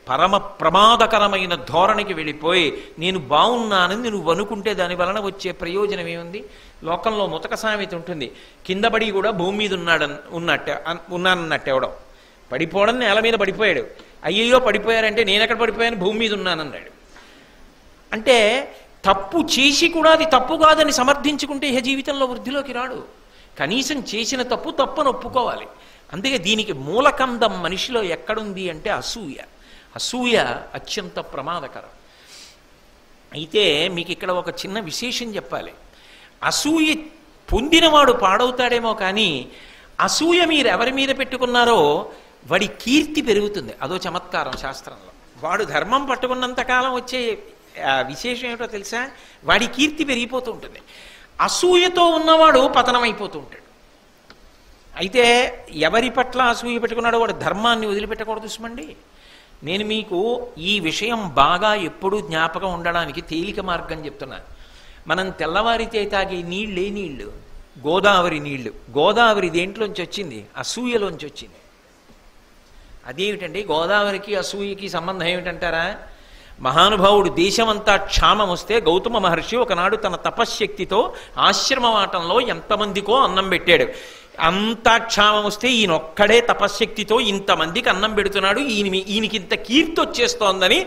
పరమ ప్రమాదకరమైన ధోరణికి వెళ్ళిపోయి నేను బాగున్నానని నువ్వు అనుకుంటే దాని వలన వచ్చే ప్రయోజనం ఏముంది? లోకంలో ముతక సామెత ఉంటుంది, కిందపడి కూడా భూమి మీద ఉన్నానన్నట్టు ఎవడం. పడిపోవడం నేల మీద పడిపోయాడు, అయ్యయ్యో పడిపోయారంటే నేను ఎక్కడ పడిపోయాను, భూమి మీద ఉన్నానన్నాడు. అంటే తప్పు చేసి కూడా అది తప్పు కాదని సమర్థించుకుంటే ఇహ జీవితంలో వృద్ధిలోకి రాడు. కనీసం చేసిన తప్పును ఒప్పుకోవాలి. అందుకే దీనికి మూలకందం మనిషిలో ఎక్కడుంది అంటే అసూయ. అసూయ అత్యంత ప్రమాదకరం. అయితే మీకు ఇక్కడ ఒక చిన్న విశేషం చెప్పాలి. అసూయ పొందినవాడు పాడవుతాడేమో, కానీ అసూయ మీరు ఎవరి మీద పెట్టుకున్నారో వాడి కీర్తి పెరుగుతుంది. అదో చమత్కారం శాస్త్రంలో. వాడు ధర్మం పట్టుకున్నంతకాలం వచ్చే విశేషం ఏమిటో తెలుసా? వాడి కీర్తి పెరిగిపోతూ ఉంటుంది. అసూయతో ఉన్నవాడు పతనమైపోతూ ఉంటాడు. అయితే ఎవరి పట్ల అసూయ పెట్టుకున్నాడో వాడు ధర్మాన్ని వదిలిపెట్టకూడదు సుమండి. నేను మీకు ఈ విషయం బాగా ఎప్పుడూ జ్ఞాపకం ఉండడానికి తేలిక మార్గం చెప్తున్నాను. మనం తెల్లవారితే తాగే నీళ్ళే నీళ్లు, గోదావరి నీళ్లు. గోదావరి దేంట్లోంచి వచ్చింది? అసూయలోంచి వచ్చింది. అదేమిటండి గోదావరికి అసూయకి సంబంధం ఏమిటంటారా? మహానుభావుడు దేశమంతా క్షామం వస్తే గౌతమ మహర్షి ఒకనాడు తన తపశ్శక్తితో ఆశ్రమవాటంలో ఎంతమందికో అన్నం పెట్టాడు. అంతా క్షామం వస్తే ఈయనొక్కడే తపశ్శక్తితో ఇంతమందికి అన్నం పెడుతున్నాడు, ఈయనకి ఇంత కీర్తి వచ్చేస్తోందని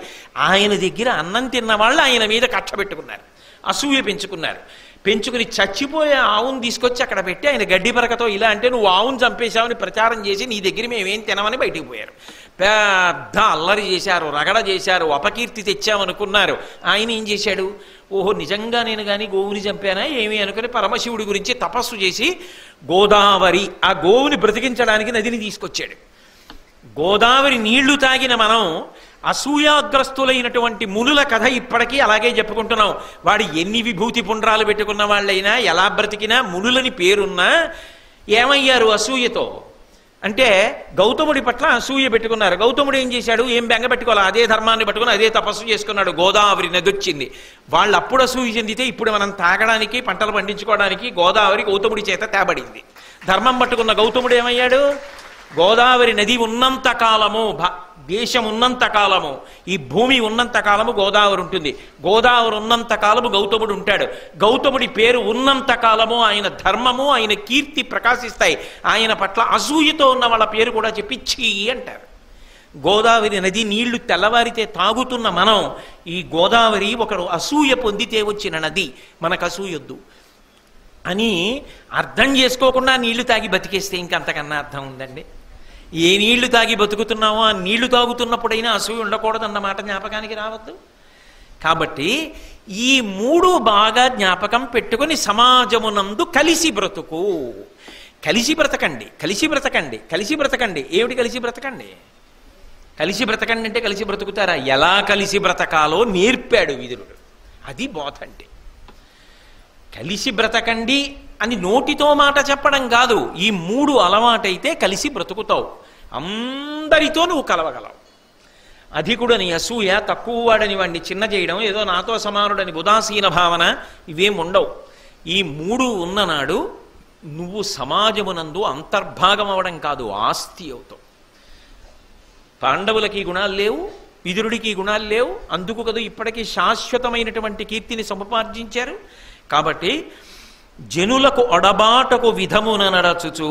ఆయన దగ్గర అన్నం తిన్న వాళ్ళు ఆయన మీద కక్ష పెట్టుకున్నారు, అసూయ పెంచుకున్నారు. పెంచుకుని చచ్చిపోయే ఆవును తీసుకొచ్చి అక్కడ పెట్టి ఆయన గడ్డి పరకతో ఇలా అంటే నువ్వు ఆవును చంపేశావని ప్రచారం చేసి నీ దగ్గర మేమేం తినమని బయటికి పోయారు. పెద్ద అల్లరి చేశారు, రగడ చేశారు, అపకీర్తి తెచ్చామనుకున్నారు. ఆయన ఏం చేశాడు? ఓహో నిజంగా నేను కానీ గోవుని చంపానా ఏమి అనుకుని పరమశివుడి గురించి తపస్సు చేసి గోదావరి, ఆ గోవుని బ్రతికించడానికి నదిని తీసుకొచ్చాడు. గోదావరి నీళ్లు తాగిన మనం అసూయాగ్రస్తులైనటువంటి మునుల కథ ఇప్పటికీ అలాగే చెప్పుకుంటున్నాం. వాడు ఎన్ని విభూతి పుండ్రాలు పెట్టుకున్న వాళ్ళైనా ఎలా బ్రతికినా మునులని పేరున్నా ఏమయ్యారు అసూయతో అంటే గౌతముడి పట్ల అసూయ పెట్టుకున్నారు. గౌతముడు ఏం చేశాడు? ఏం బెంగ పెట్టుకోవాలి, అదే ధర్మాన్ని పట్టుకుని అదే తపస్సు చేసుకున్నాడు. గోదావరి నది వచ్చింది. వాళ్ళు అప్పుడు అసూయ చెందితే ఇప్పుడు మనం తాగడానికి పంటలు పండించుకోవడానికి గోదావరి గౌతముడి చేత తేబడింది. ధర్మం పట్టుకున్న గౌతముడు ఏమయ్యాడు? గోదావరి నది ఉన్నంత కాలము, దేశం ఉన్నంత కాలము, ఈ భూమి ఉన్నంత కాలము గోదావరి ఉంటుంది. గోదావరి ఉన్నంత కాలము గౌతముడు ఉంటాడు. గౌతముడి పేరు ఉన్నంత కాలము ఆయన ధర్మము, ఆయన కీర్తి ప్రకాశిస్తాయి. ఆయన పట్ల అసూయతో ఉన్న వాళ్ళ పేరు కూడా చెప్పి ఛీ అంటారు. గోదావరి నది నీళ్లు తెల్లవారితే తాగుతున్న మనం ఈ గోదావరి ఒకడు అసూయ పొందితే వచ్చిన నది, మనకు అసూయొద్దు అని అర్థం చేసుకోకుండా నీళ్లు తాగి బతికేస్తే ఇంకంతకన్నా అర్థం ఉందండి? ఏ నీళ్లు తాగి బతుకుతున్నామో ఆ నీళ్లు తాగుతున్నప్పుడైనా అసూయ ఉండకూడదన్నమాట జ్ఞాపకానికి రావద్దు. కాబట్టి ఈ 3 బాగా జ్ఞాపకం పెట్టుకుని సమాజమునందు కలిసి బ్రతుకు. కలిసి బ్రతకండి, కలిసి బ్రతకండి, కలిసి బ్రతకండి. ఏమిటి కలిసి బ్రతకండి? కలిసి బ్రతకండి అంటే కలిసి బ్రతుకుతారా? ఎలా కలిసి బ్రతకాలో నేర్పాడు విదురుడు. అది బోధ అంటే. కలిసి బ్రతకండి అని నోటితో మాట చెప్పడం కాదు. ఈ 3 అలవాటైతే కలిసి బ్రతుకుతావు. అందరితో నువ్వు కలవగలవు. అధికుడని అసూయ, తక్కువ వాడని వాడిని చిన్న చేయడం, ఏదో నాతో సమానుడని ఉదాసీన భావన, ఇవేం ఉండవు. ఈ 3 ఉన్ననాడు నువ్వు సమాజమునందు అంతర్భాగం అవడం కాదు, ఆస్తి అవుతావు. పాండవులకి గుణాలు లేవు, విదురుడికి గుణాలు లేవు, అందుకు కదా ఇప్పటికీ శాశ్వతమైనటువంటి కీర్తిని సముపార్జించారు. కాబట్టి జనులకు ఒడబాటకు విధమున నడచుచు,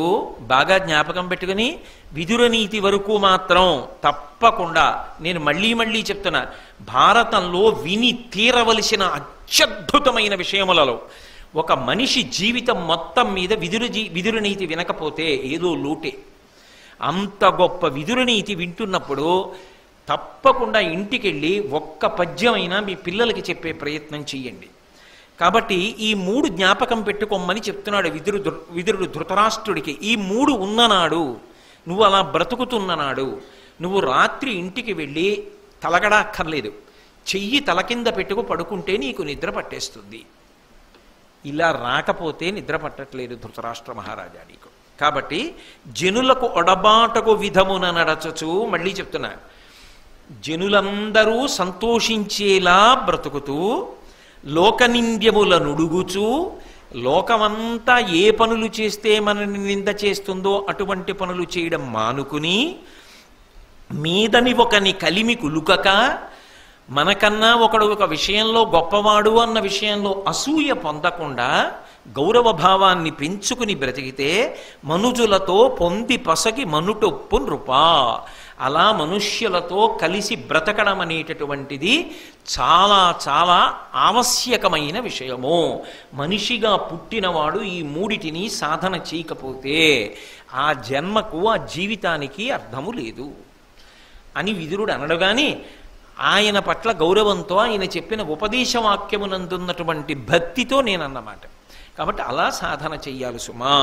బాగా జ్ఞాపకం పెట్టుకుని విదుర నీతి వరకు మాత్రం తప్పకుండా, నేను మళ్ళీ మళ్ళీ చెప్తున్నా, భారతంలో విని తీరవలసిన అత్యద్భుతమైన విషయములలో ఒక మనిషి జీవితం మొత్తం మీద విదుర నీతి వినకపోతే ఏదో లోటే. అంత గొప్ప విదుర నీతి వింటున్నప్పుడు తప్పకుండా ఇంటికెళ్ళి ఒక్క పద్యమైనా మీ పిల్లలకి చెప్పే ప్రయత్నం చెయ్యండి. కాబట్టి ఈ 3 జ్ఞాపకం పెట్టుకోమని చెప్తున్నాడు విదురుడు ధృతరాష్ట్రుడికి. ఈ 3 ఉన్ననాడు, నువ్వు అలా బ్రతుకుతున్ననాడు, నువ్వు రాత్రి ఇంటికి వెళ్ళి తలగడాక్కర్లేదు, చెయ్యి తల కింద పెట్టుకు పడుకుంటే నీకు నిద్ర పట్టేస్తుంది. ఇలా రాకపోతే నిద్ర పట్టట్లేదు ధృతరాష్ట్ర మహారాజా నీకు. కాబట్టి జనులకు ఒడబాటకు విధమున నడచచ్చు, మళ్ళీ చెప్తున్నా, జనులందరూ సంతోషించేలా బ్రతుకుతూ లోకనింద్యముల నుడుగుచూ, లోకమంతా ఏ పనులు చేస్తే మనని నింద చేస్తుందో అటువంటి పనులు చేయడం మానుకుని, మీదని ఒకని కలిమి కులుకక, మనకన్నా ఒకడు ఒక విషయంలో గొప్పవాడు అన్న విషయంలో అసూయ పొందకుండా గౌరవ భావాన్ని పెంచుకుని బ్రతికితే మనుజులతో పొంది పసగి మనుటొప్పు నృపా. అలా మనుష్యులతో కలిసి బ్రతకడం అనేటటువంటిది చాలా చాలా ఆవశ్యకమైన విషయము. మనిషిగా పుట్టినవాడు ఈ 3టిని సాధన చేయకపోతే ఆ జన్మకు, ఆ జీవితానికి అర్థము లేదు అని విదురుడు అనడుగాని, ఆయన పట్ల గౌరవంతో ఆయన చెప్పిన ఉపదేశవాక్యమునందున్నటువంటి భక్తితో నేనన్నమాట. కాబట్టి అలా సాధన చెయ్యాలి సుమా.